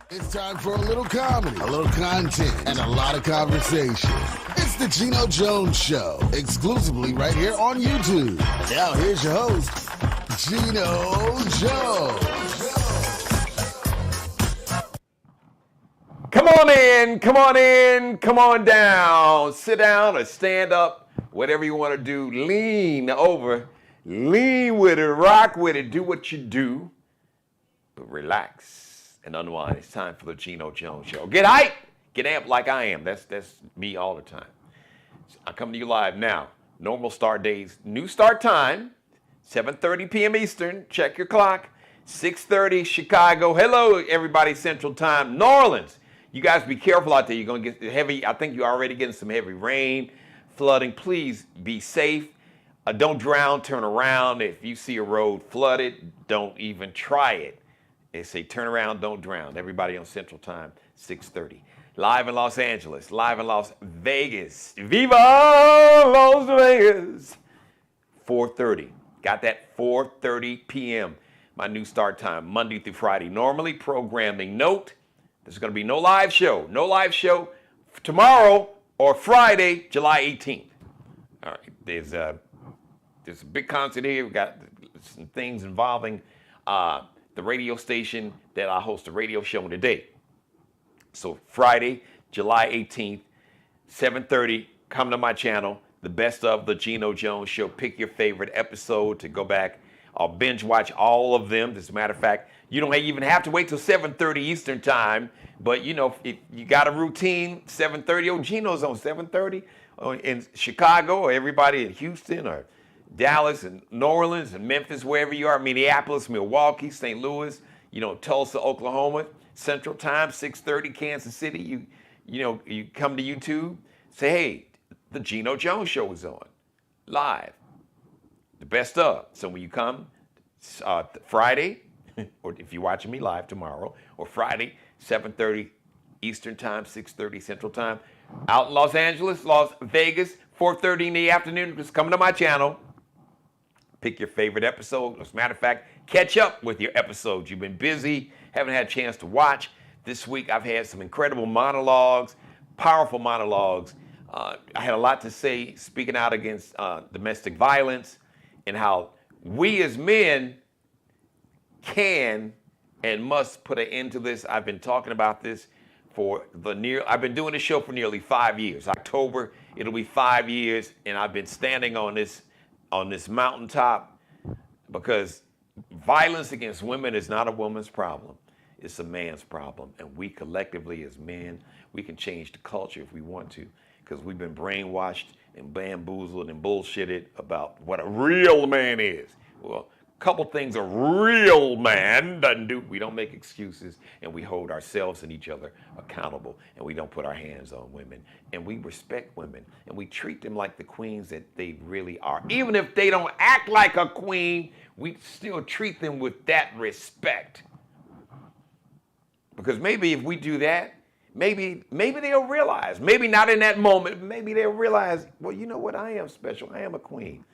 It's time for a little comedy, a little content, and a lot of conversation. It's the Geno Jones Show, exclusively right here on YouTube. Now here's your host, Geno Jones. Come on in, come on in, come on down. Sit down or stand up, whatever you want to do. Lean over, lean with it, rock with it, do what you do, but relax and unwind. It's time for the Geno Jones Show. Get hyped, get amped like I am. That's me all the time. I come to you live now. Normal start days, new start time, 7:30 p.m. Eastern. Check your clock. 6:30 Chicago. Hello, everybody, Central Time. New Orleans. You guys be careful out there. You're going to get heavy. I think you're already getting some heavy rain, flooding. Please be safe. Don't drown. Turn around. If you see a road flooded, don't even try it. They say turn around, don't drown. Everybody on Central Time, 6:30. Live in Los Angeles, live in Las Vegas. Viva Las Vegas! 4:30. Got that 4:30 p.m. My new start time, Monday through Friday. Normally programming. Note, there's going to be no live show. No live show tomorrow or Friday, July 18th. All right. There's a big concert here. We've got some things involving the radio station that I host a radio show today. So Friday, July 18th, 7:30, come to my channel, the best of the Geno Jones Show. Pick your favorite episode to go back. I'll binge watch all of them. As a matter of fact, you don't even have to wait till 7:30 Eastern Time. But, you know, if you got a routine, 7:30, oh, Geno's on 7:30 in Chicago, or everybody in Houston or Dallas and New Orleans and Memphis, wherever you are, Minneapolis, Milwaukee, St. Louis, you know, Tulsa, Oklahoma, Central Time, 6:30, Kansas City. You come to YouTube, say, hey, the Geno Jones Show is on live, the best of. So when you come Friday, or if you're watching me live tomorrow, or Friday, 7:30 Eastern Time, 6:30 Central Time, out in Los Angeles, Las Vegas, 4:30 in the afternoon, just come to my channel. Pick your favorite episode. As a matter of fact, catch up with your episodes. You've been busy, haven't had a chance to watch. This week I've had some incredible monologues, powerful monologues. I had a lot to say speaking out against domestic violence and how we as men can and must put an end to this. I've been talking about this I've been doing this show for nearly 5 years. October, it'll be 5 years, and I've been standing on this mountaintop because violence against women is not a woman's problem. It's a man's problem. And we collectively as men, we can change the culture if we want to, because we've been brainwashed and bamboozled and bullshitted about what a real man is. Well, a couple things a real man doesn't do. We don't make excuses, and we hold ourselves and each other accountable, and we don't put our hands on women, and we respect women, and we treat them like the queens that they really are. Even if they don't act like a queen, we still treat them with that respect. Because maybe if we do that, maybe they'll realize, maybe not in that moment, maybe they'll realize, well, you know what, I am special, I am a queen.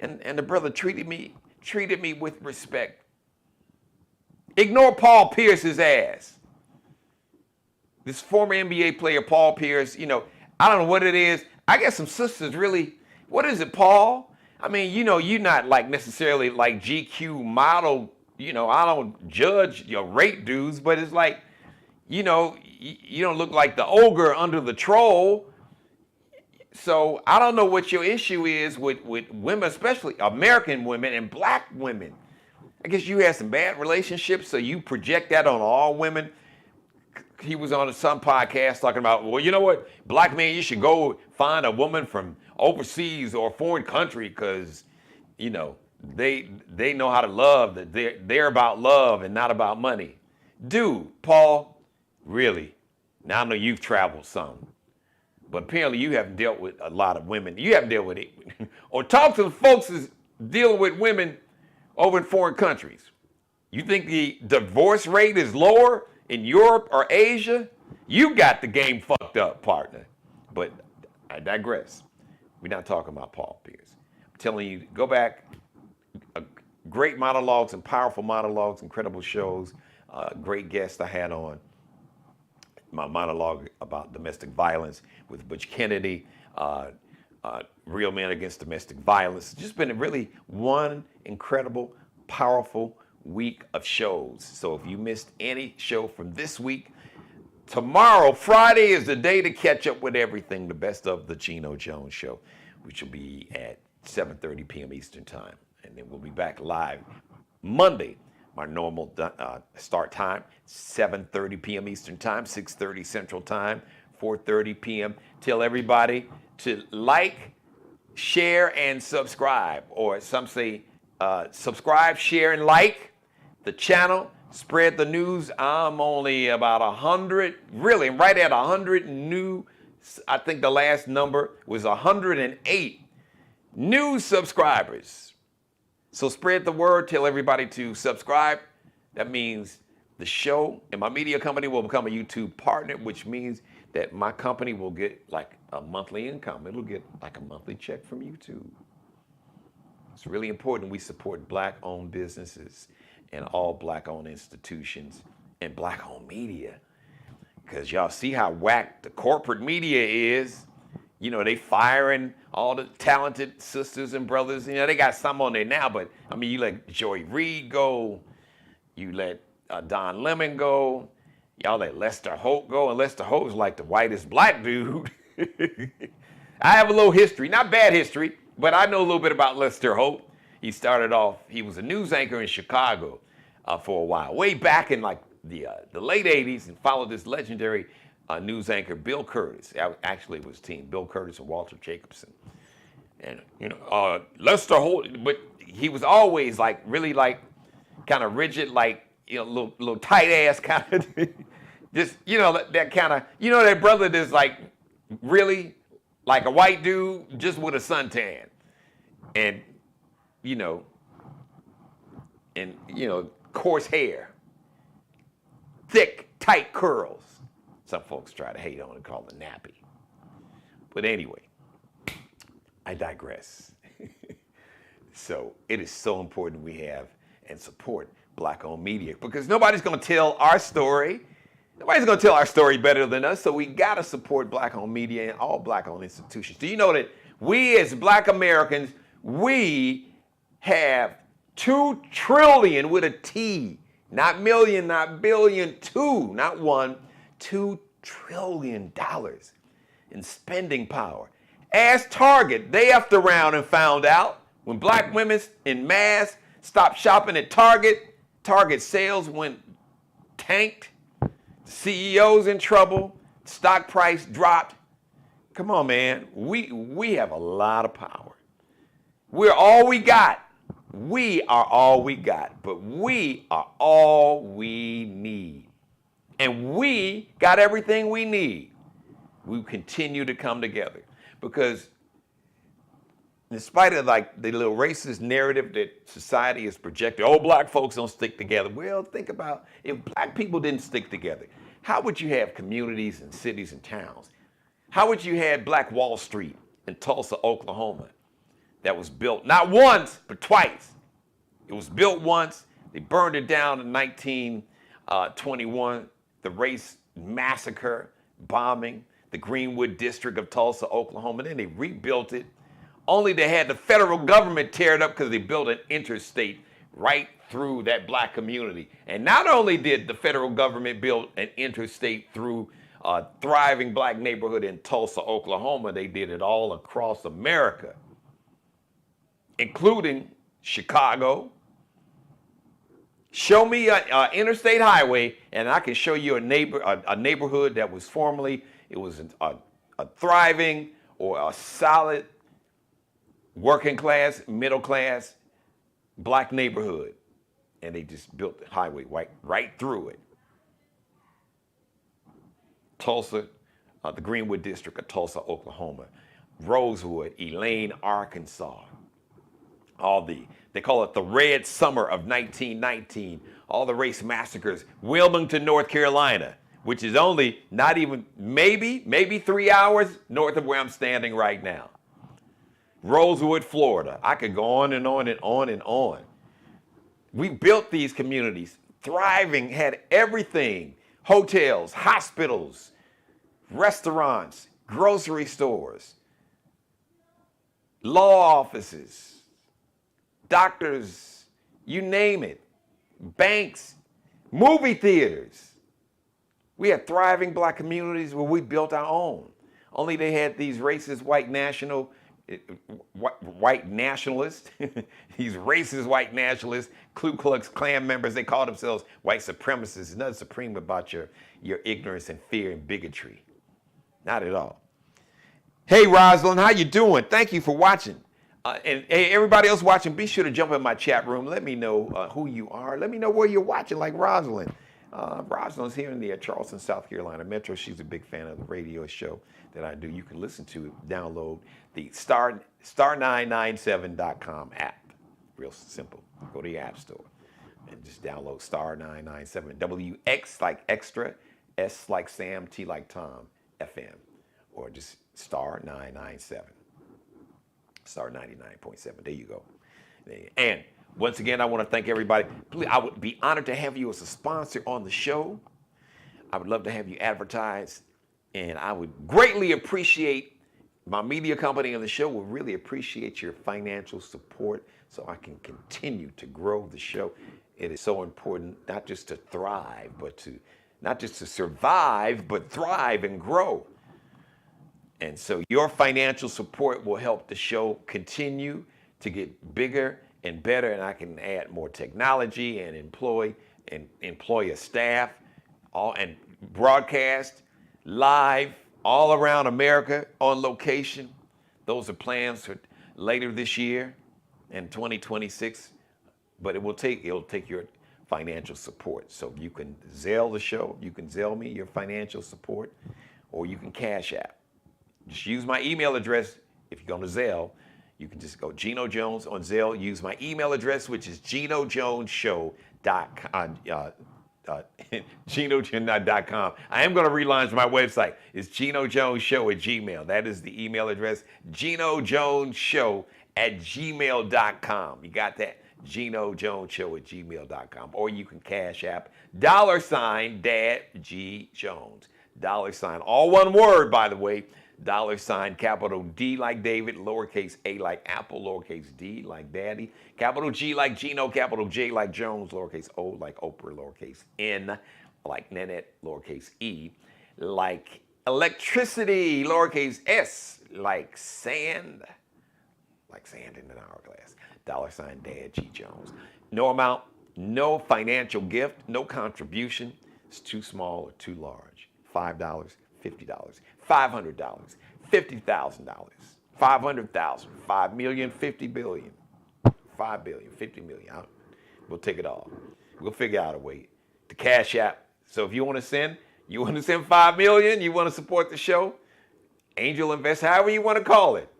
And the brother treated me with respect. Ignore Paul Pierce's ass. This former NBA player, Paul Pierce, I don't know what it is. I guess some sisters really, what is it, Paul? I mean, you're not like necessarily like GQ model, I don't judge your rape dudes, but it's like, you don't look like the ogre under the troll. So I don't know what your issue is with women, especially American women and black women. I guess you had some bad relationships, so you project that on all women. He was on some podcast talking about, well, you know what, black men, you should go find a woman from overseas or a foreign country because, they know how to love, that they're about love and not about money. Dude, Paul, really? Now I know you've traveled some. But apparently you haven't dealt with a lot of women. You haven't dealt with it. Or talk to the folks that's dealing with women over in foreign countries. You think the divorce rate is lower in Europe or Asia? You got the game fucked up, partner. But I digress. We're not talking about Paul Pierce. I'm telling you, go back. Great monologues and powerful monologues, incredible shows. great guest I had on my monologue about domestic violence with Butch Kennedy, Real Men Against Domestic Violence. It's just been really one incredible, powerful week of shows. So if you missed any show from this week, tomorrow, Friday, is the day to catch up with everything, the best of the Geno Jones Show, which will be at 7:30 p.m. Eastern Time. And then we'll be back live Monday, my normal start time, 7:30 p.m. Eastern Time, 6:30 Central Time, 4:30 p.m. Tell everybody to like, share, and subscribe. Or some say subscribe, share, and like the channel. Spread the news. I'm only about 100, really right at 100 new. I think the last number was 108 new subscribers. So spread the word. Tell everybody to subscribe. That means the show and my media company will become a YouTube partner, which means that my company will get like a monthly income. It'll get like a monthly check from YouTube. It's really important we support Black-owned businesses and all Black-owned institutions and Black-owned media. Because y'all see how whack the corporate media is. You know, they firing all the talented sisters and brothers. You know, they got some on there now, but I mean, you let Joy Reid go. You let Don Lemon go. Y'all let Lester Holt go. And Lester Holt is like the whitest Black dude. I have a little history, not bad history, but I know a little bit about Lester Holt. He started off, he was a news anchor in Chicago for a while, way back in like the late 80s, and followed this legendary news anchor, Bill Curtis. Actually, it was team, Bill Curtis and Walter Jacobson. And, you know, Lester Holt, but he was always like, really like, kind of rigid, like, you know, little tight ass kind of, just, you know, that kind of, you know, that brother that's like, really like a white dude, just with a suntan. And, you know, coarse hair, thick, tight curls. Some folks try to hate on it, call it nappy. But anyway, I digress. So it is so important we have and support Black-owned media, because nobody's going to tell our story. Nobody's going to tell our story better than us, so we got to support Black-owned media and all Black-owned institutions. Do you know that we as Black Americans, we have 2 trillion with a T, not million, not billion, 2, not 1, $2 trillion in spending power. Ask Target, they effed around and found out when Black women in mass stopped shopping at Target, Target sales went tanked, CEOs in trouble, stock price dropped. Come on, man, we have a lot of power. We're all we got. We are all we got, but we are all we need. And we got everything we need. We continue to come together, because in spite of like the little racist narrative that society is projected, oh, Black folks don't stick together. Well, think about if Black people didn't stick together, how would you have communities and cities and towns? How would you have Black Wall Street in Tulsa, Oklahoma, that was built not once, but twice? It was built once. They burned it down in 1921, the race massacre, bombing, the Greenwood district of Tulsa, Oklahoma. Then they rebuilt it, only to have the federal government tear it up because they built an interstate right through that Black community. And not only did the federal government build an interstate through a thriving Black neighborhood in Tulsa, Oklahoma, they did it all across America, including Chicago. Show me an interstate highway, and I can show you a neighborhood that was formerly, it was a thriving or a solid working class, middle class Black neighborhood, and they just built the highway right through it. Tulsa, the Greenwood district of Tulsa, Oklahoma, Rosewood, Elaine, Arkansas. They call it the Red Summer of 1919, all the race massacres. Wilmington, North Carolina, which is only not even, maybe 3 hours north of where I'm standing right now. Rosewood, Florida. I could go on and on and on and on. We built these communities thriving, had everything. Hotels, hospitals, restaurants, grocery stores, law offices, doctors, you name it, banks, movie theaters. We had thriving black communities where we built our own. Only they had these racist white nationalists, these racist white nationalists, Ku Klux Klan members. They call themselves white supremacists. There's nothing supreme about your ignorance and fear and bigotry. Not at all. Hey, Rosalind, how you doing? Thank you for watching. And hey, everybody else watching, be sure to jump in my chat room. Let me know who you are. Let me know where you're watching, like Rosalind. Rosalind's here in the Charleston, South Carolina metro. She's a big fan of the radio show that I do. You can listen to, download the star997.com app. Real simple. Go to your app store and just download star997. WX like extra, S like Sam, T like Tom, FM. Or just star 997. Star 99.7. There you go. And once again, I want to thank everybody. Please, I would be honored to have you as a sponsor on the show. I would love to have you advertise. And I would greatly appreciate, my media company on the show would really appreciate your financial support so I can continue to grow the show. It is so important, not just to thrive, not just to survive, but thrive and grow. And so your financial support will help the show continue to get bigger and better, and I can add more technology and employ a staff, and broadcast live all around America on location. Those are plans for later this year in 2026, but it'll take your financial support. So you can Zelle the show, you can Zelle me your financial support, or you can Cash App. Just use my email address. If you're going to Zelle, you can just go Geno Jones on Zelle. Use my email address, which is genojoneshow.com. genojones.com. I am going to relaunch my website. It's genojoneshow@gmail. That is the email address. genojoneshow@gmail.com. You got that? genojoneshow@gmail.com. Or you can Cash App $ Dad G Jones. $, all one word, by the way. $ capital D like David, lowercase a like Apple, lowercase d like Daddy, capital G like Geno, capital J like Jones, lowercase o like Oprah, lowercase n like Nanette, lowercase e like electricity, lowercase s like sand in an hourglass. $ Dad G Jones. No amount, no financial gift, no contribution. It's too small or too large. $5, $50, $500, $50,000, $500,000, $5 million, $50 billion, $5 billion, $50 million. We'll take it all. We'll figure out a way. The Cash App. So if you want to send $5 million, you want to support the show, angel invest, however you want to call it.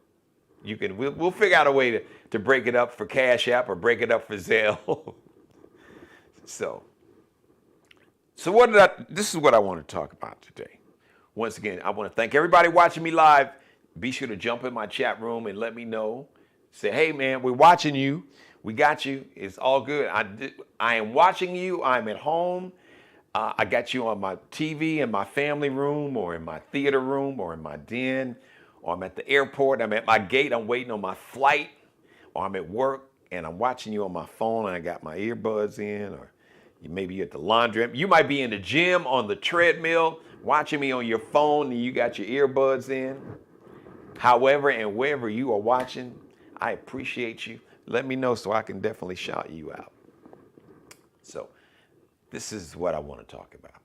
You can. We'll figure out a way to break it up for Cash App or break it up for Zelle. So this is what I want to talk about today. Once again, I want to thank everybody watching me live. Be sure to jump in my chat room and let me know. Say, hey, man, we're watching you. We got you. It's all good. I am watching you. I'm at home. I got you on my TV in my family room or in my theater room or in my den, or I'm at the airport. I'm at my gate. I'm waiting on my flight, or I'm at work and I'm watching you on my phone and I got my earbuds in, or maybe you're at the laundry. You might be in the gym on the treadmill watching me on your phone and you got your earbuds in. However and wherever you are watching, I appreciate you. Let me know so I can definitely shout you out. So this is what I want to talk about.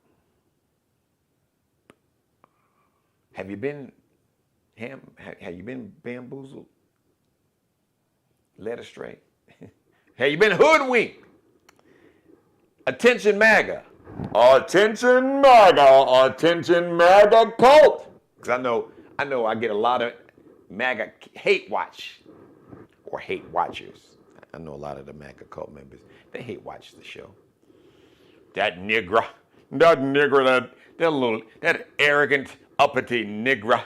Have you been bamboozled? Led astray? Have you been hoodwinked? Attention MAGA. Attention MAGA. Attention MAGA cult. Because I know I get a lot of MAGA hate watch or hate watchers. I know a lot of the MAGA cult members. They hate watch the show. That nigger, that arrogant, uppity nigger.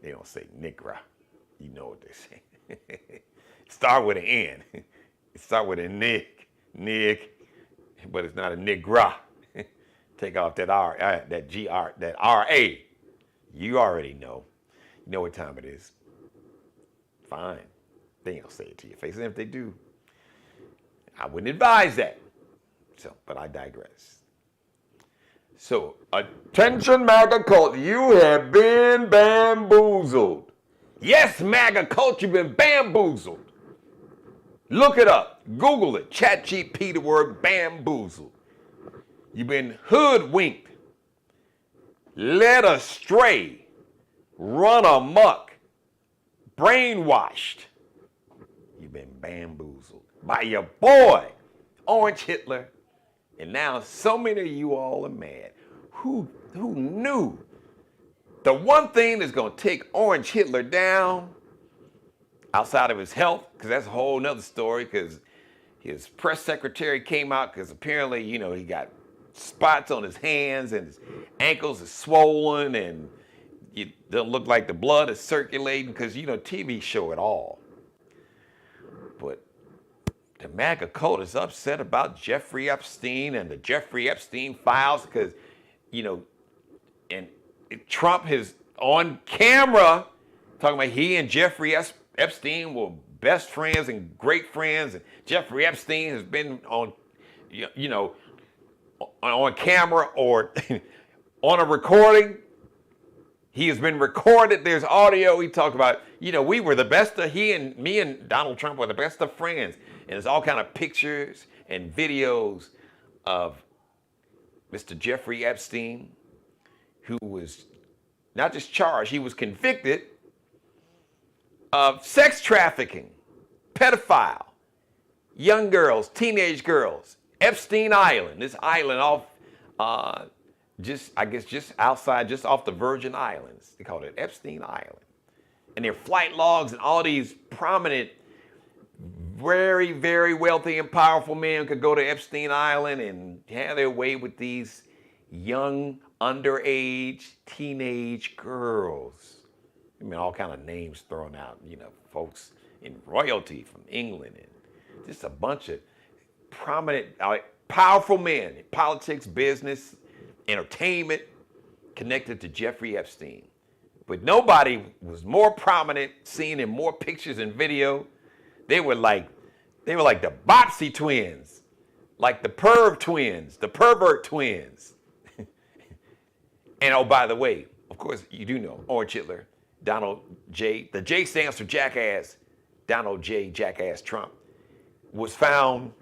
They don't say nigger. You know what they say. Start with an N. Start with a nig. but it's not a Negro. Take off that R, that GR, that RA. You already know. You know what time it is. Fine. They ain't gonna say it to your face. And if they do, I wouldn't advise that. So, but I digress. So, attention MAGA cult, you have been bamboozled. Yes, MAGA cult, you've been bamboozled. Look it up. Google it. ChatGPT, the word bamboozled. You've been hoodwinked, led astray, run amok, brainwashed. You've been bamboozled by your boy, Orange Hitler. And now so many of you all are mad. Who knew? The one thing that's going to take Orange Hitler down, outside of his health, because that's a whole nother story, because his press secretary came out, because apparently, you know, he got spots on his hands and his ankles are swollen and it doesn't look like the blood is circulating, because, you know, TV show it all. But the MAGA cult is upset about Jeffrey Epstein and the Jeffrey Epstein files, because, you know, and Trump is on camera talking about he and Jeffrey Epstein were best friends and great friends, and Jeffrey Epstein has been on, you know, on camera or on a recording. He has been recorded. There's audio. He talked about, you know, we were the best of, me and Donald Trump were the best of friends. And there's all kind of pictures and videos of Mr. Jeffrey Epstein, who was not just charged, he was convicted of sex trafficking, pedophile, young girls, teenage girls, Epstein Island, this island off, just outside, just off the Virgin Islands. They call it Epstein Island. And their flight logs and all these prominent, very, very wealthy and powerful men could go to Epstein Island and have their way with these young, underage, teenage girls. I mean, all kind of names thrown out, you know, folks in royalty from England and just a bunch of prominent, powerful men in politics, business, entertainment, connected to Jeffrey Epstein. But nobody was more prominent, seen in more pictures and video. They were like the Bopsy twins, like the Perv twins, the pervert twins. And oh, by the way, of course, you do know Orange Hitler, Donald J. The J stands for jackass. Donald J. Jackass Trump was found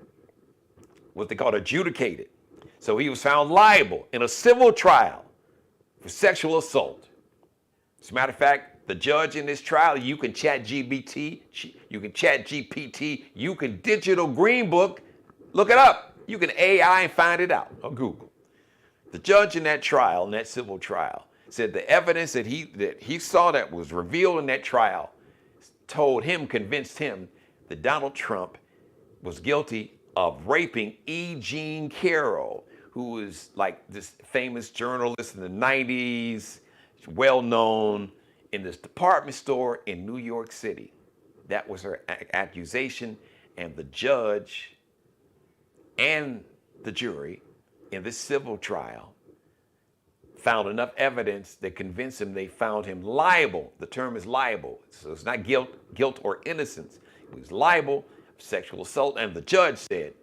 what they call adjudicated. So he was found liable in a civil trial for sexual assault. As a matter of fact, the judge in this trial, you can chat GPT, you can chat GPT, you can digital green book, look it up. You can AI and find it out on Google. The judge in that trial, in that civil trial, said the evidence that he saw that was revealed in that trial convinced him that Donald Trump was guilty of raping E. Jean Carroll, who was like this famous journalist in the 90s, well known in this department store in New York City. That was her accusation, and the judge and the jury in this civil trial found enough evidence that convinced him, they found him liable. The term is liable, so it's not guilt or innocence. He was liable of sexual assault, and the judge said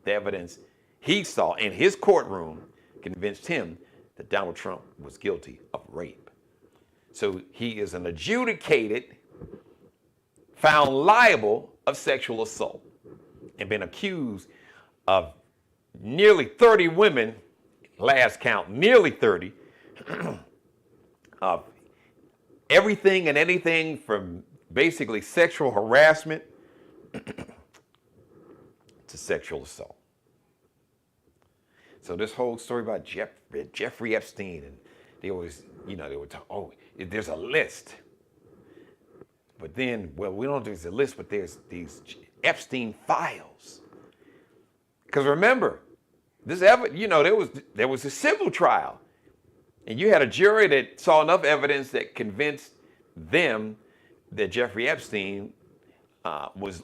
the evidence he saw in his courtroom convinced him that Donald Trump was guilty of rape. So he is an adjudicated, found liable of sexual assault, and been accused of nearly 30 women, last count, nearly 30, of everything and anything from basically sexual harassment to sexual assault. So this whole story about Jeffrey Epstein, and they always, they were talking, oh, there's a list. But then, well, we don't know there's a list, but there's these Epstein files. Because remember, there was a civil trial, and you had a jury that saw enough evidence that convinced them that Jeffrey Epstein was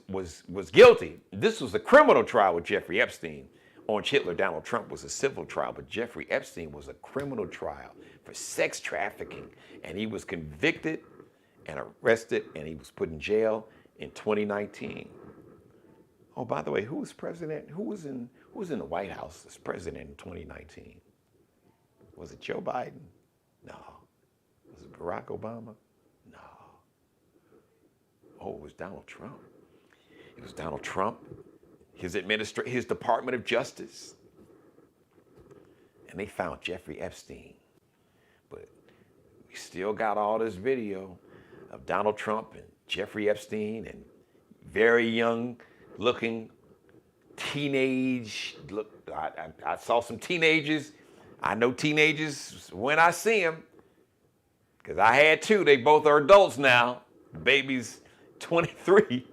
guilty. This was a criminal trial with Jeffrey Epstein, Orange Hitler, Donald Trump was a civil trial, but Jeffrey Epstein was a criminal trial for sex trafficking. And he was convicted and arrested, and he was put in jail in 2019. Oh, by the way, who was president? Who was in the White House as president in 2019? Was it Joe Biden? No. Was it Barack Obama? No. Oh, it was Donald Trump. It was Donald Trump, his Department of Justice. And they found Jeffrey Epstein. But we still got all this video of Donald Trump and Jeffrey Epstein and very young looking teenage. Look, I saw some teenagers. I know teenagers when I see them, because I had two. They both are adults now. The baby's 23.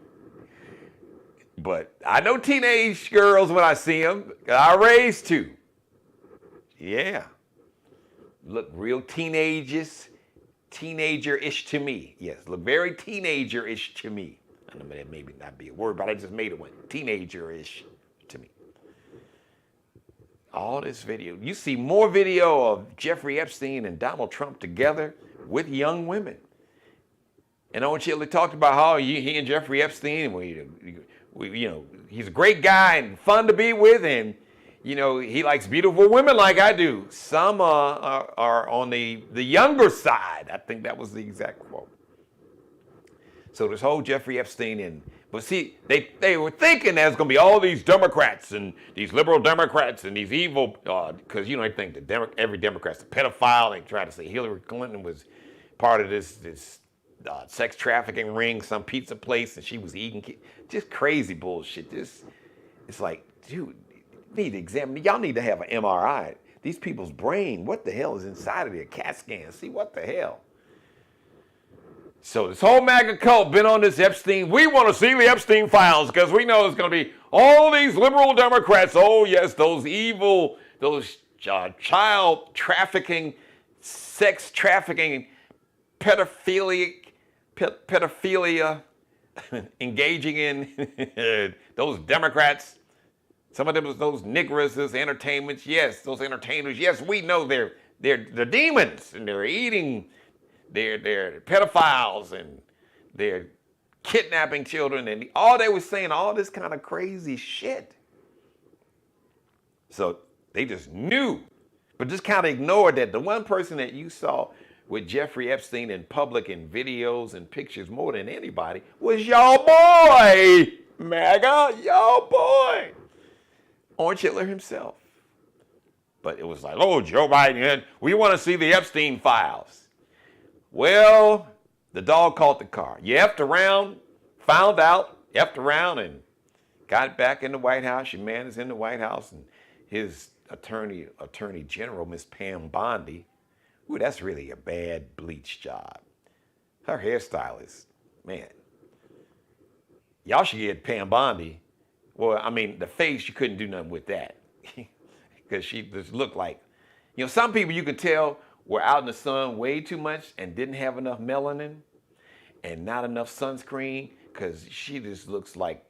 But I know teenage girls when I see them. I raised two. Yeah. Look real teenagerish to me. Yes, look very teenager-ish to me. I know that maybe not be a word, but I just made it one. Teenager-ish to me. All this video. You see more video of Jeffrey Epstein and Donald Trump together with young women. And Owen Chitley talked about how he and Jeffrey Epstein, he's a great guy and fun to be with, and he likes beautiful women like I do. Some are on the younger side. I think that was the exact quote. So this whole Jeffrey Epstein but see, they were thinking there's going to be all these Democrats and these liberal Democrats and these evil, because they think that every Democrat's a pedophile. They try to say Hillary Clinton was part of this sex trafficking ring, some pizza place, and she was eating just crazy bullshit. It's like, dude, need to examine. Y'all need to have an MRI. These people's brain, what the hell is inside of their CAT scan? See what the hell. So this whole MAGA cult been on this Epstein. We want to see the Epstein files because we know it's going to be all these liberal Democrats. Oh yes, those evil, those child trafficking, sex trafficking, pedophilia, engaging in those Democrats. Some of them was those niggeras, those entertainments. Yes, those entertainers. Yes, we know they're demons and they're eating. They're pedophiles and they're kidnapping children and all they were saying, all this kind of crazy shit. So they just knew, but just kind of ignored that the one person that you saw with Jeffrey Epstein in public in videos and pictures more than anybody was y'all boy, MAGA, y'all boy, Orange Hitler himself. But it was like, oh, Joe Biden, we want to see the Epstein files. Well, the dog caught the car. You effed around, found out, effed around, and got back in the White House. Your man is in the White House, and his attorney general, Miss Pam Bondi, ooh, that's really a bad bleach job. Her hairstylist, man. Y'all should get Pam Bondi. Well, I mean, the face, you couldn't do nothing with that. Because she just looked like, some people you could tell were out in the sun way too much and didn't have enough melanin and not enough sunscreen, because she just looks like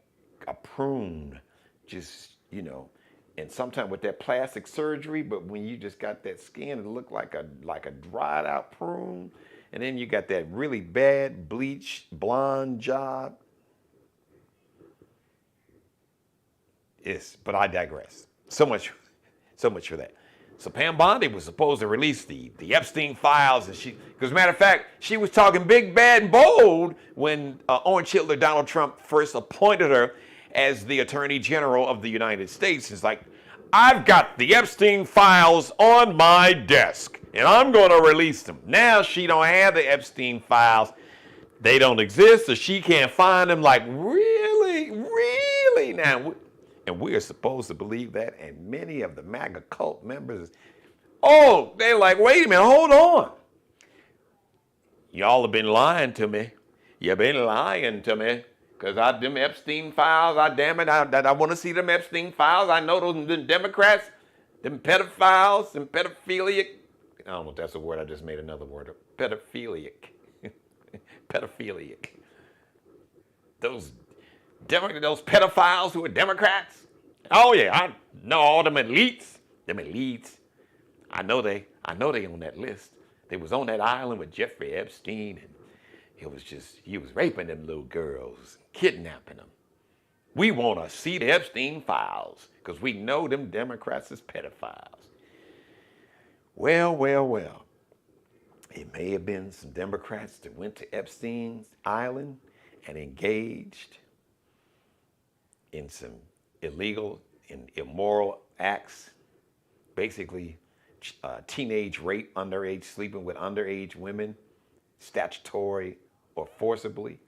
a prune, just, and sometimes with that plastic surgery, but when you just got that skin, it looked like a dried out prune. And then you got that really bad bleach blonde job. Yes, but I digress. So much for that. So Pam Bondi was supposed to release the Epstein files, and because matter of fact, she was talking big, bad, and bold when Orange Hitler, Donald Trump, first appointed her as the Attorney General of the United States. It's like, I've got the Epstein files on my desk, and I'm going to release them. Now she don't have the Epstein files. They don't exist, so she can't find them. Like, really? Really? Now, and we are supposed to believe that, and many of the MAGA cult members, they're like, wait a minute, hold on. Y'all have been lying to me. You've been lying to me, because them Epstein files, I want to see them Epstein files. I know those Democrats, them pedophiles, them pedophilic. I don't know if that's a word, I just made another word. Pedophilic. Pedophilic. Those pedophiles who are Democrats, Oh yeah, I know all them elites. Them elites. I know they on that list. They was on that island with Jeffrey Epstein, and he was raping them little girls, kidnapping them. We want to see the Epstein files because we know them Democrats is pedophiles. Well. It may have been some Democrats that went to Epstein's island and engaged in some illegal and immoral acts, basically teenage rape, underage, sleeping with underage women, statutory or forcibly.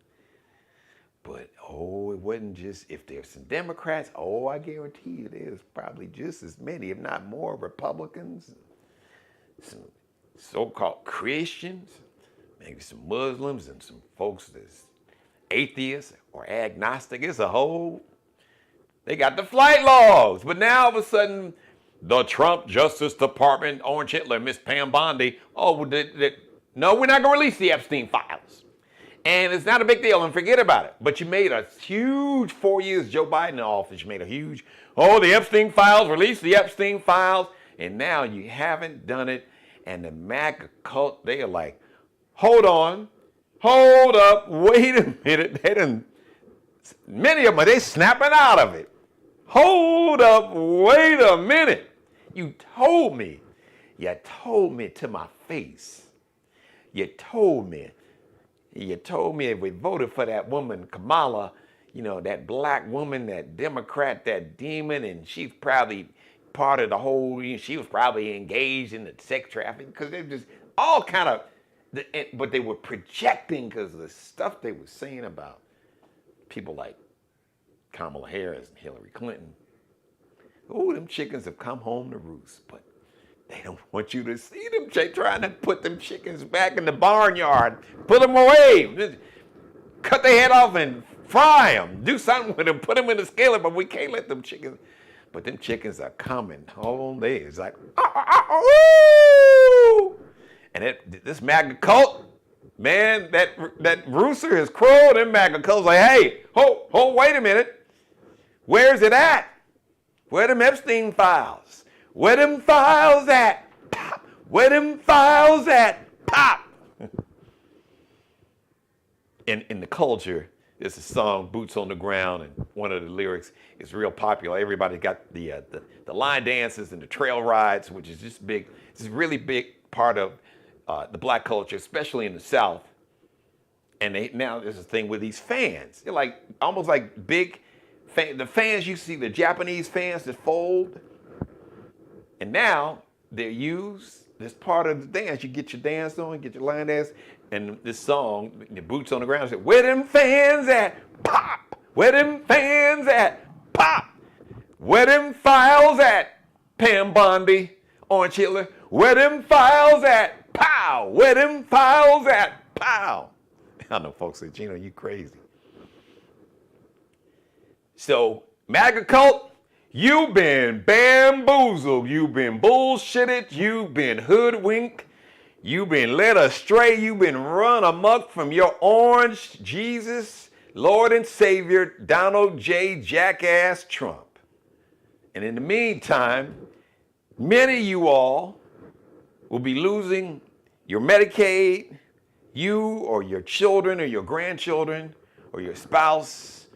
But, it wasn't just, if there's some Democrats, I guarantee you there's probably just as many, if not more, Republicans, some so-called Christians, maybe some Muslims, and some folks that's atheists or agnostic. They got the flight logs. But now all of a sudden, the Trump Justice Department, Orange Hitler, Miss Pam Bondi, no, we're not going to release the Epstein files. And it's not a big deal, and forget about it. But you made a huge 4 years, Joe Biden in office, you made a huge, the Epstein files, release the Epstein files, and now you haven't done it, and the MAGA cult, they are like, hold on, hold up, wait a minute, many of them, they snapping out of it. Hold up, wait a minute. You told me to my face. You told me if we voted for that woman, Kamala, that black woman, that Democrat, that demon, and she's probably part of the whole, she was probably engaged in the sex trafficking, because they're just all kind of, but they were projecting because of the stuff they were saying about people like Kamala Harris and Hillary Clinton. Them chickens have come home to roost, but they don't want you to see them trying to put them chickens back in the barnyard, put them away, cut their head off and fry them, do something with them, put them in the skillet, but we can't let them chickens. But them chickens are coming home. It's like, and this MAGA cult, man, that rooster has crowed. Them MAGA cult's like, hey, wait a minute. Where's it at? Where them Epstein files? Where them files at? Pop. Where them files at? Pop. In the culture, there's a song, Boots on the Ground, and one of the lyrics is real popular. Everybody got the line dances and the trail rides, which is just big. It's a really big part of the black culture, especially in the South. And now there's a thing with these fans. They're like almost like big the fans you see, the Japanese fans that fold. And now they're used, this part of the dance. You get your dance on, get your line dance. And this song, the Boots on the Ground, said, where them fans at? Pop! Where them fans at? Pop! Where them files at? Pam Bondi, Orange Hitler. Where them files at? Pow! Where them files at? Pow! I know folks say, Geno, you crazy. So, MAGA cult, you've been bamboozled. You've been bullshitted. You've been hoodwinked. You've been led astray. You've been run amok from your orange Jesus, Lord and Savior, Donald J. Jackass Trump. And in the meantime, many of you all will be losing your Medicaid, you or your children or your grandchildren or your spouse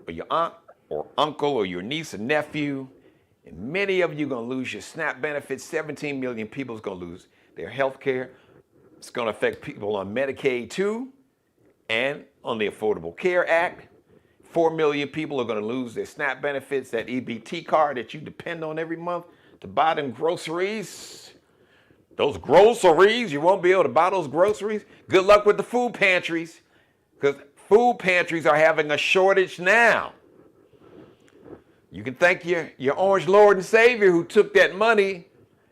or your aunt or uncle or your niece or nephew. And many of you are going to lose your SNAP benefits. 17 million people is going to lose their health care. It's going to affect people on Medicaid too, and on the Affordable Care Act. 4 million people are going to lose their SNAP benefits, that EBT card that you depend on every month to buy them groceries. Those groceries, you won't be able to buy those groceries. Good luck with the food pantries, because food pantries are having a shortage now. You can thank your orange Lord and Savior who took that money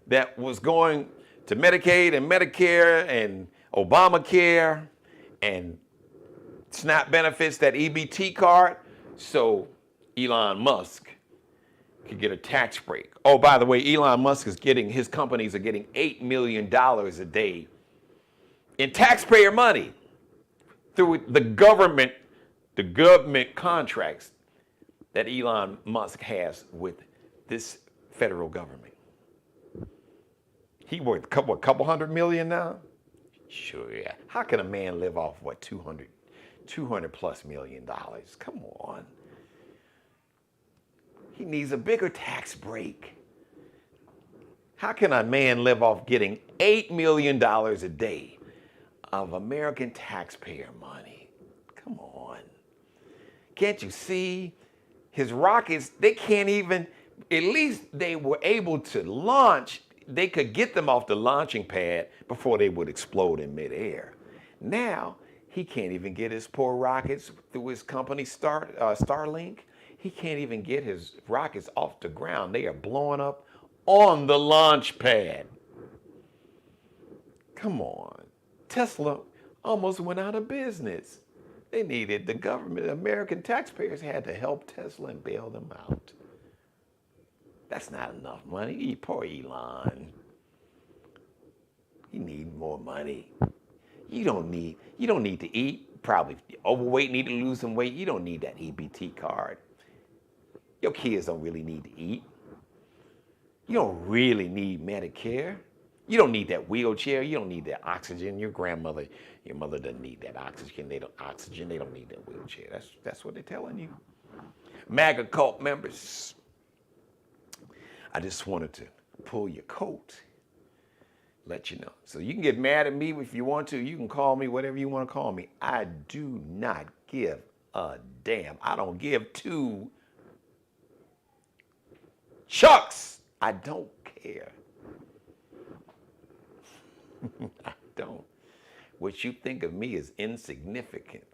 that was going to Medicaid and Medicare and Obamacare and SNAP benefits, that EBT card, so Elon Musk could get a tax break. Oh, by the way, Elon Musk is his companies are getting $8 million a day in taxpayer money through the government contracts. that Elon Musk has with this federal government. He worth a couple hundred million now? Sure, yeah. How can a man live off, what, 200 plus million dollars? Come on. He needs a bigger tax break. How can a man live off getting $8 million a day of American taxpayer money? Come on. Can't you see? His rockets, they can't even, at least they were able to launch. They could get them off the launching pad before they would explode in midair. Now, he can't even get his poor rockets through his company Starlink. He can't even get his rockets off the ground. They are blowing up on the launch pad. Come on. Tesla almost went out of business. They needed the government, American taxpayers had to help Tesla and bail them out. That's not enough money. Poor Elon. You need more money. You don't need to eat. Probably overweight, need to lose some weight. You don't need that EBT card. Your kids don't really need to eat. You don't really need Medicare. You don't need that wheelchair. You don't need that oxygen. Your mother doesn't need that oxygen. They don't need that wheelchair. That's what they're telling you. MAGA cult members, I just wanted to pull your coat, let you know. So you can get mad at me if you want to. You can call me whatever you want to call me. I do not give a damn. I don't give two shucks. I don't care. I don't. What you think of me is insignificant.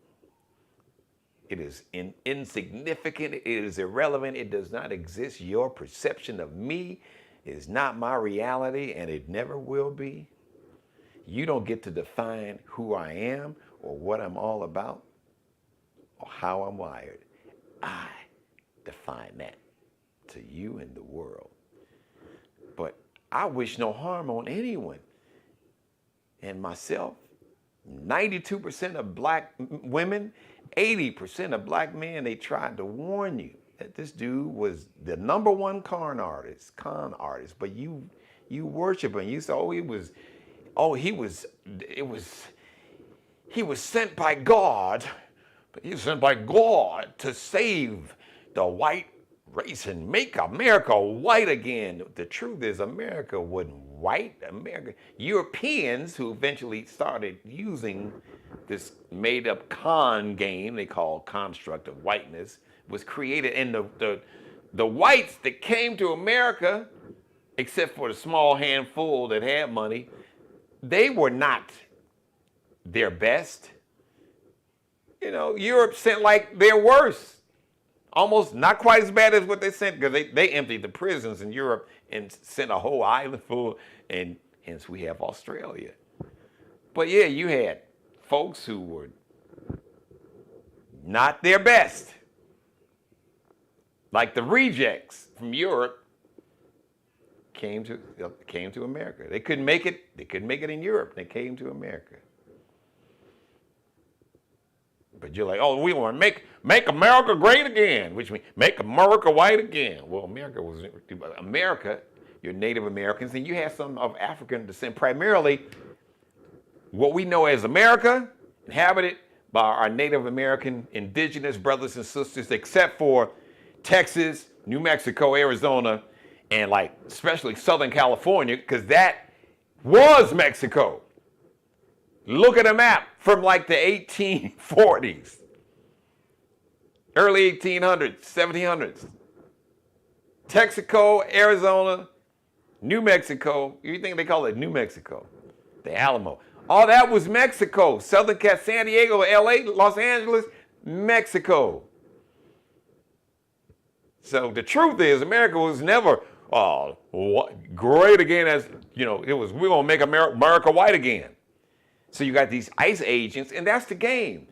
It is insignificant. It is irrelevant. It does not exist. Your perception of me is not my reality, and it never will be. You don't get to define who I am or what I'm all about or how I'm wired. I define that to you and the world. But I wish no harm on anyone. And myself, 92% of black women, 80% of black men, they tried to warn you that this dude was the #1 con artist, but you worship him. You say, he was sent by God, but he was sent by God to save the white race and make America white again. The truth is, America wasn't white. Europeans who eventually started using this made-up con game they call construct of whiteness was created, and the whites that came to America, except for the small handful that had money, they were not their best. You know, Europe sent like their worst. Almost not quite as bad as what they sent, because they emptied the prisons in Europe and sent a whole island full, and hence we have Australia. But yeah, you had folks who were not their best, like the rejects from Europe came to America. They couldn't make it. They couldn't make it in Europe. They came to America. But you're like, oh, we want to make America great again, which means make America white again. Well, America, you're Native Americans, and you have some of African descent. Primarily, what we know as America, inhabited by our Native American indigenous brothers and sisters, except for Texas, New Mexico, Arizona, and like especially Southern California, because that was Mexico. Look at a map from like the 1840s, early 1800s, 1700s. Texaco, Arizona, New Mexico. You think they call it New Mexico? The Alamo. All that was Mexico. Southern Cal, San Diego, LA, Los Angeles, Mexico. So the truth is, America was never great again, as you know. It was, we're gonna make America white again. So you got these ICE agents, and that's the game.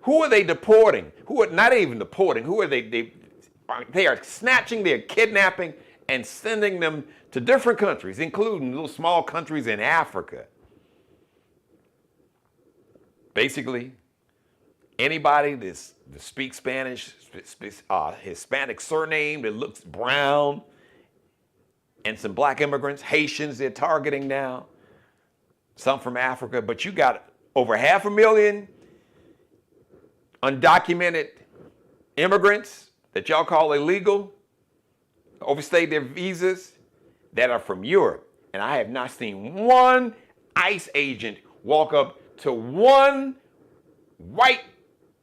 Who are they deporting? Who are not even deporting? Who are they? They are snatching, they're kidnapping, and sending them to different countries, including little small countries in Africa. Basically, Anybody that speaks Spanish, Hispanic surname that looks brown, and some black immigrants, Haitians, they're targeting now. Some from Africa, but you got over 500,000 undocumented immigrants that y'all call illegal, overstayed their visas, that are from Europe. And I have not seen one ICE agent walk up to one white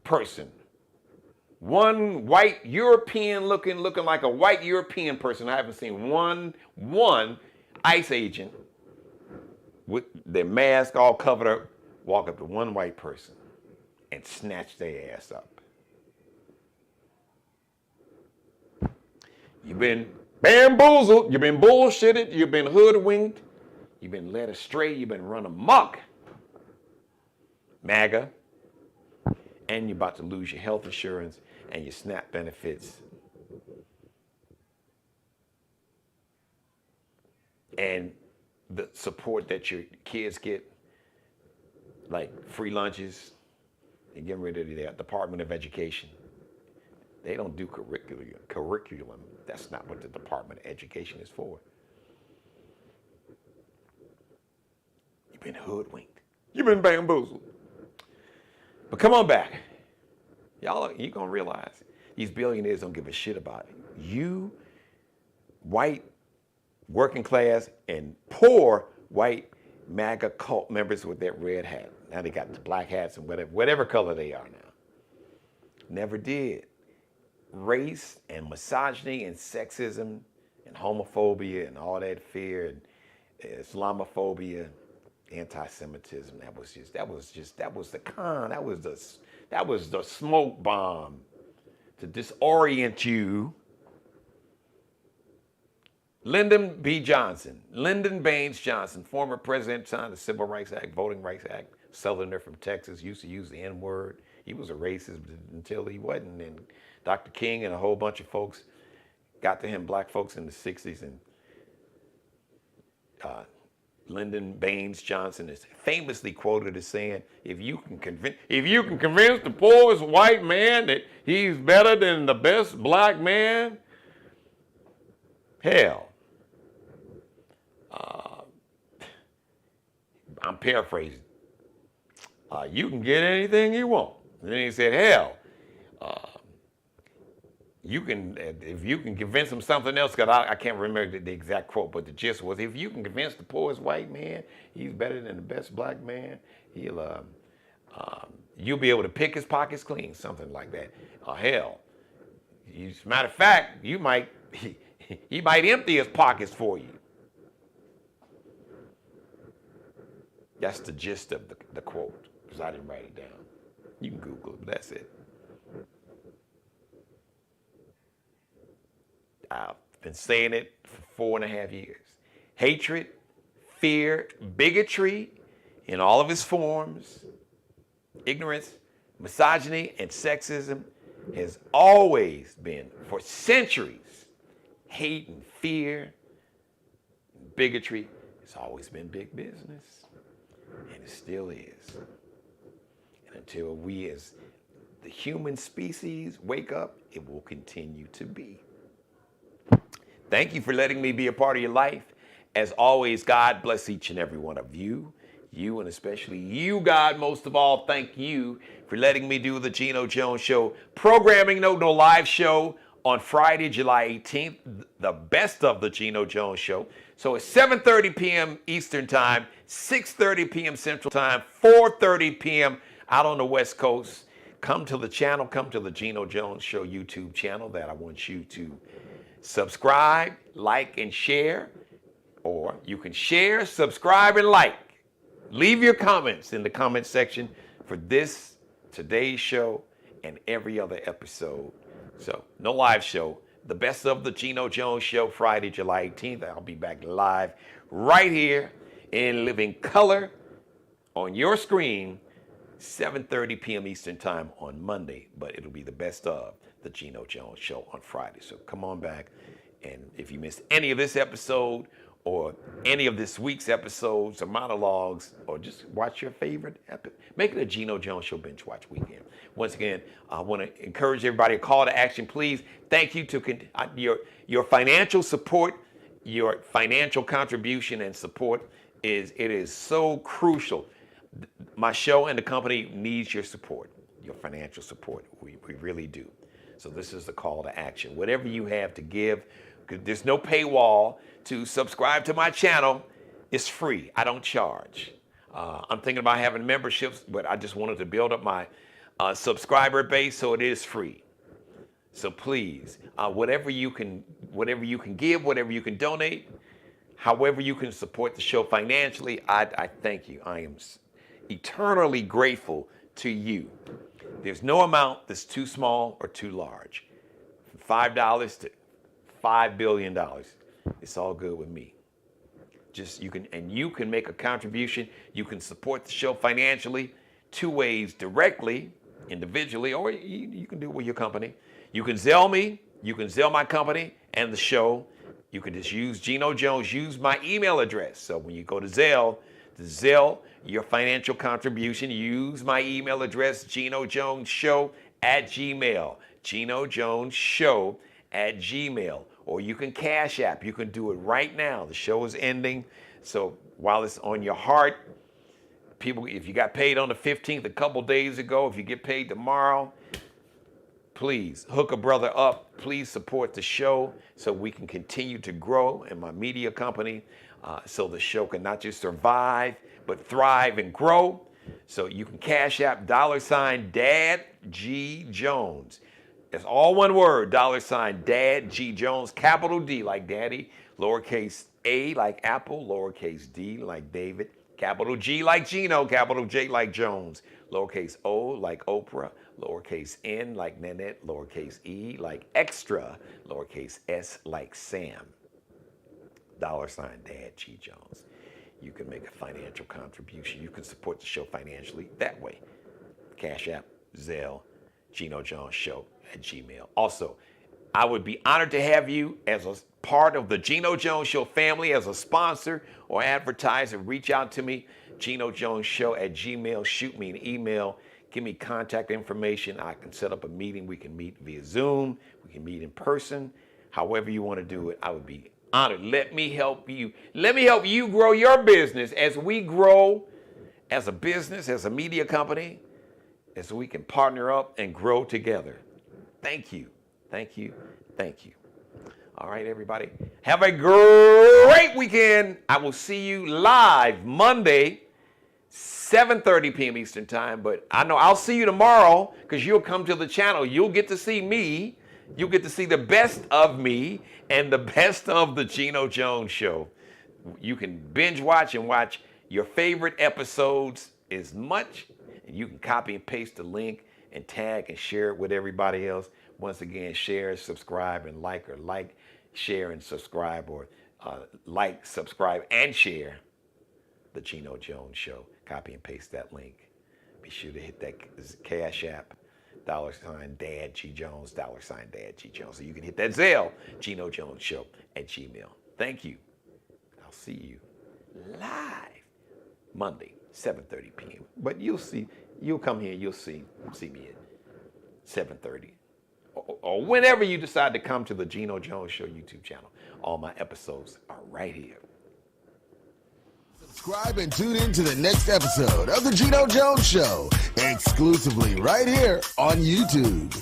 person, one white European looking like a white European person. I haven't seen one ICE agent with their mask all covered up walk up to one white person and snatch their ass up. You've been bamboozled, you've been bullshitted, you've been hoodwinked, you've been led astray, you've been run amok. MAGA. And you're about to lose your health insurance and your SNAP benefits. And the support that your kids get, like free lunches, and getting rid of the Department of Education. They don't do curriculum. That's not what the Department of Education is for. You've been hoodwinked. You've been bamboozled. But come on back. Y'all, you're going to realize these billionaires don't give a shit about it. You, white, working class, and poor white MAGA cult members with that red hat. Now they got the black hats and whatever color they are now. Never did. Race and misogyny and sexism and homophobia and all that fear and Islamophobia, anti-Semitism. That was the smoke bomb to disorient you. Lyndon Baines Johnson, former president, signed the Civil Rights Act, Voting Rights Act, Southerner from Texas, used to use the N-word. He was a racist until he wasn't. And Dr. King and a whole bunch of folks got to him, black folks in the 60s. And Lyndon Baines Johnson is famously quoted as saying, if you can convince the poorest white man that he's better than the best black man, hell, I'm paraphrasing. You can get anything you want. And then he said, hell, if you can convince him something else, because I can't remember the exact quote, but the gist was, if you can convince the poorest white man he's better than the best black man, you'll be able to pick his pockets clean, something like that. Hell, as a matter of fact, he might empty his pockets for you. That's the gist of the quote, because I didn't write it down. You can Google it, but that's it. I've been saying it for 4.5 years. Hatred, fear, bigotry in all of its forms, ignorance, misogyny, and sexism has always been, for centuries, hate and fear, bigotry has always been big business, and it still is. And until we as the human species wake up, it will continue to be. Thank you for letting me be a part of your life. As always, God bless each and every one of you. You, and especially you, God, most of all, thank you for letting me do the Geno Jones Show. Programming note, no live show on Friday, July 18th, the best of the Geno Jones Show. So it's 7:30 p.m. Eastern Time, 6:30 p.m. Central Time, 4:30 p.m. out on the West Coast. Come to the channel, come to the Geno Jones Show YouTube channel that I want you to subscribe, like, and share. Or you can share, subscribe, and like. Leave your comments in the comment section for today's show, and every other episode. So, no live show. The best of the Geno Jones Show, Friday, July 18th. I'll be back live right here in living color on your screen, 7:30 p.m. Eastern Time on Monday. But it'll be the best of the Geno Jones Show on Friday. So come on back. And if you missed any of this episode, or any of this week's episodes or monologues, or just watch your favorite episode. Make it a Geno Jones Show binge watch weekend. Once again, I want to encourage everybody, a call to action, please. Thank you to your financial support, your financial contribution and support is so crucial. My show and the company needs your support, your financial support. We really do. So this is the call to action. Whatever you have to give, because there's no paywall to subscribe to my channel. It's free. I don't charge. I'm thinking about having memberships, but I just wanted to build up my subscriber base, so it is free. So please, whatever you can give, whatever you can donate, however you can support the show financially, I thank you. I am eternally grateful to you. There's no amount that's too small or too large. From $5 to $5 billion, it's all good with me. You can make a contribution. You can support the show financially 2 ways: directly, individually, or you can do it with your company. You can Zelle me. You can Zelle my company and the show. You can just use Geno Jones. Use my email address. So when you go to Zelle your financial contribution, use my email address, GenoJonesShow@gmail. GenoJonesShow@gmail. Or you can Cash App. You can do it right now. The show is ending. So while it's on your heart, people, if you got paid on the 15th a couple days ago, if you get paid tomorrow, please hook a brother up. Please support the show so we can continue to grow in my media company, so the show can not just survive, but thrive and grow. So you can Cash App $Dad G Jones. It's all one word, $Dad G Jones, capital D like Daddy, lowercase a like Apple, lowercase d like David, capital G like Geno, capital J like Jones, lowercase o like Oprah, lowercase n like Nanette, lowercase e like extra, lowercase s like Sam. $Dad G Jones. You can make a financial contribution. You can support the show financially that way. Cash App, Zelle, Geno Jones Show @gmail. Also, I would be honored to have you as a part of the Geno Jones Show family, as a sponsor or advertiser. Reach out to me, Geno Jones Show @gmail. Shoot me an email. Give me contact information. I can set up a meeting. We can meet via Zoom. We can meet in person. However you want to do it, I would be honored. Let me help you. Let me help you grow your business as we grow as a business, as a media company, as we can partner up and grow together. Thank you. Thank you. Thank you. All right, everybody. Have a great weekend. I will see you live Monday, 7:30 p.m. Eastern Time. But I know I'll see you tomorrow because you'll come to the channel. You'll get to see me. You'll get to see the best of me and the best of the Geno Jones Show. You can binge watch and watch your favorite episodes as much. And you can copy and paste the link and tag and share it with everybody else. Once again, share, subscribe, and like, or like, share, and subscribe, or like, subscribe, and share the Geno Jones Show. Copy and paste that link. Be sure to hit that Cash App, $Dad G Jones, $Dad G Jones. So you can hit that Zelle, Geno Jones Show @gmail. Thank you. I'll see you live Monday, 7:30 p.m. But you'll come here, you'll see me at 7:30. Or whenever you decide to come to the Geno Jones Show YouTube channel. All my episodes are right here. Subscribe and tune in to the next episode of the Geno Jones Show, exclusively right here on YouTube.